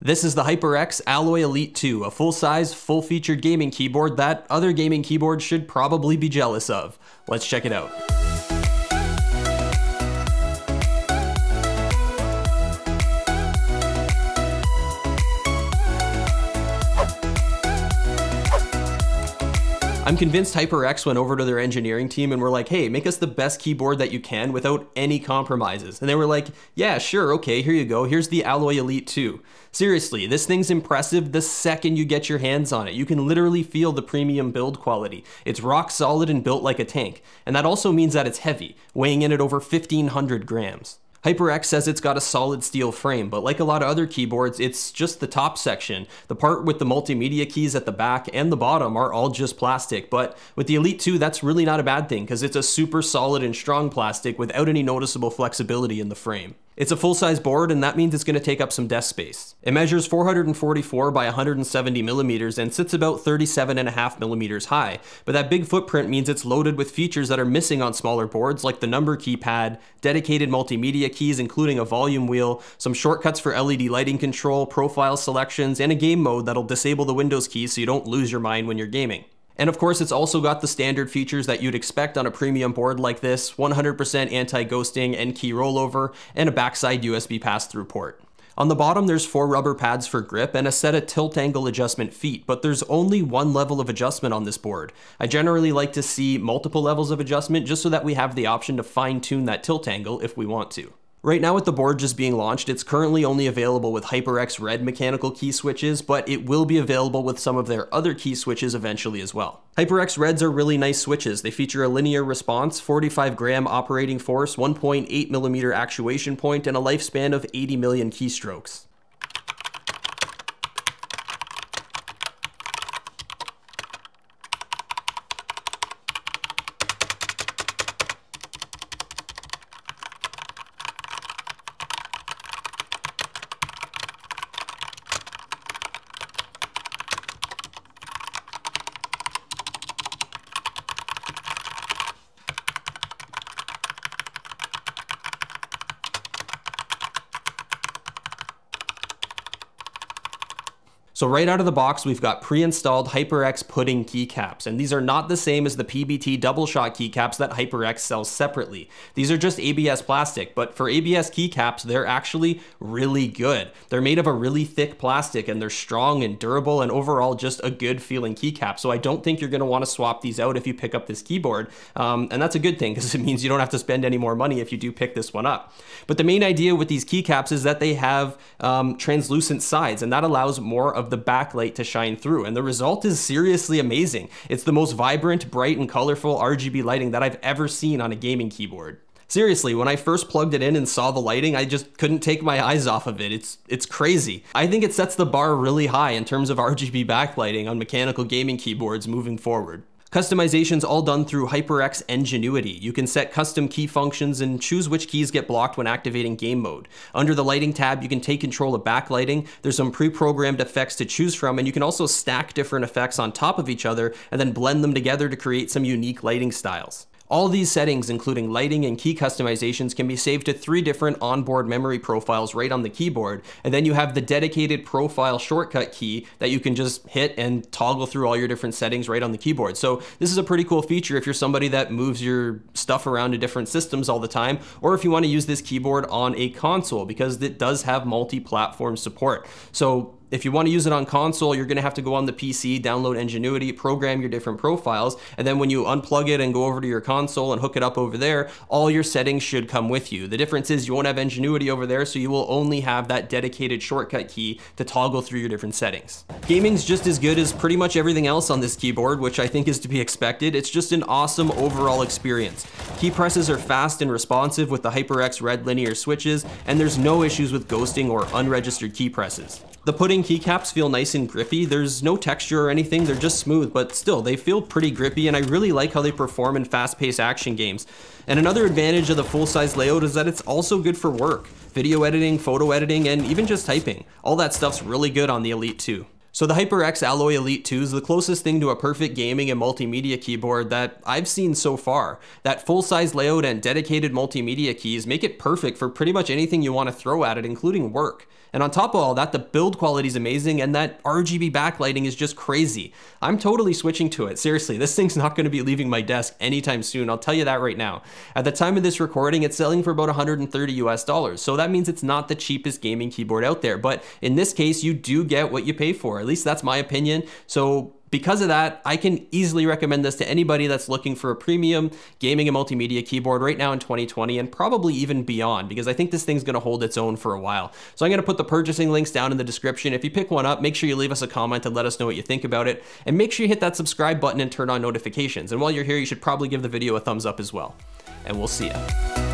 This is the HyperX Alloy Elite 2, a full-size, full-featured gaming keyboard that other gaming keyboards should probably be jealous of. Let's check it out. I'm convinced HyperX went over to their engineering team and were like, hey, make us the best keyboard that you can without any compromises. And they were like, yeah, sure, okay, here you go. Here's the Alloy Elite 2. Seriously, this thing's impressive the second you get your hands on it. You can literally feel the premium build quality. It's rock solid and built like a tank. And that also means that it's heavy, weighing in at over 1,500 grams. HyperX says it's got a solid steel frame, but like a lot of other keyboards, it's just the top section. The part with the multimedia keys at the back and the bottom are all just plastic, but with the Elite 2, that's really not a bad thing because it's a super solid and strong plastic without any noticeable flexibility in the frame. It's a full-size board, and that means it's going to take up some desk space. It measures 444 by 170 millimeters and sits about 37.5 millimeters high, but that big footprint means it's loaded with features that are missing on smaller boards like the number keypad, dedicated multimedia keys including a volume wheel, some shortcuts for LED lighting control, profile selections, and a game mode that'll disable the Windows keys so you don't lose your mind when you're gaming. And of course, it's also got the standard features that you'd expect on a premium board like this, 100% anti-ghosting and key rollover, and a backside USB pass-through port. On the bottom, there's 4 rubber pads for grip and a set of tilt angle adjustment feet, but there's only one level of adjustment on this board. I generally like to see multiple levels of adjustment just so that we have the option to fine-tune that tilt angle if we want to. Right now with the board just being launched, it's currently only available with HyperX Red mechanical key switches, but it will be available with some of their other key switches eventually as well. HyperX Reds are really nice switches. They feature a linear response, 45 gram operating force, 1.8 millimeter actuation point, and a lifespan of 80 million keystrokes. So right out of the box, we've got pre-installed HyperX Pudding Keycaps, and these are not the same as the PBT double shot keycaps that HyperX sells separately. These are just ABS plastic, but for ABS keycaps, they're actually really good. They're made of a really thick plastic, and they're strong and durable, and overall just a good feeling keycap. So I don't think you're gonna wanna swap these out if you pick up this keyboard, and that's a good thing because it means you don't have to spend any more money if you do pick this one up. But the main idea with these keycaps is that they have translucent sides, and that allows more of the backlight to shine through, and the result is seriously amazing. It's the most vibrant, bright, and colorful RGB lighting that I've ever seen on a gaming keyboard. Seriously, when I first plugged it in and saw the lighting, I just couldn't take my eyes off of it. It's crazy. I think it sets the bar really high in terms of RGB backlighting on mechanical gaming keyboards moving forward. Customization's all done through HyperX Ingenuity. You can set custom key functions and choose which keys get blocked when activating game mode. Under the lighting tab, you can take control of backlighting. There's some pre-programmed effects to choose from, and you can also stack different effects on top of each other and then blend them together to create some unique lighting styles. All these settings, including lighting and key customizations, can be saved to 3 different onboard memory profiles right on the keyboard, and then you have the dedicated profile shortcut key that you can just hit and toggle through all your different settings right on the keyboard. So this is a pretty cool feature if you're somebody that moves your stuff around to different systems all the time, or if you want to use this keyboard on a console, because it does have multi-platform support. So if you want to use it on console, you're going to have to go on the PC, download Ingenuity, program your different profiles, and then when you unplug it and go over to your console and hook it up over there, all your settings should come with you. The difference is you won't have Ingenuity over there, so you will only have that dedicated shortcut key to toggle through your different settings. Gaming's just as good as pretty much everything else on this keyboard, which I think is to be expected. It's just an awesome overall experience. Key presses are fast and responsive with the HyperX Red linear switches, and there's no issues with ghosting or unregistered key presses. The pudding keycaps feel nice and grippy. There's no texture or anything, they're just smooth, but still, they feel pretty grippy, and I really like how they perform in fast-paced action games. And another advantage of the full-size layout is that it's also good for work. Video editing, photo editing, and even just typing. All that stuff's really good on the Elite 2. So the HyperX Alloy Elite 2 is the closest thing to a perfect gaming and multimedia keyboard that I've seen so far. That full-size layout and dedicated multimedia keys make it perfect for pretty much anything you want to throw at it, including work. And on top of all that, the build quality is amazing and that RGB backlighting is just crazy. I'm totally switching to it. Seriously, this thing's not going to be leaving my desk anytime soon. I'll tell you that right now. At the time of this recording, it's selling for about $130 US. So that means it's not the cheapest gaming keyboard out there. But in this case, you do get what you pay for. At least that's my opinion. So because of that, I can easily recommend this to anybody that's looking for a premium gaming and multimedia keyboard right now in 2020 and probably even beyond, because I think this thing's gonna hold its own for a while. So I'm gonna put the purchasing links down in the description. If you pick one up, make sure you leave us a comment and let us know what you think about it. And make sure you hit that subscribe button and turn on notifications. And while you're here, you should probably give the video a thumbs up as well. And we'll see ya.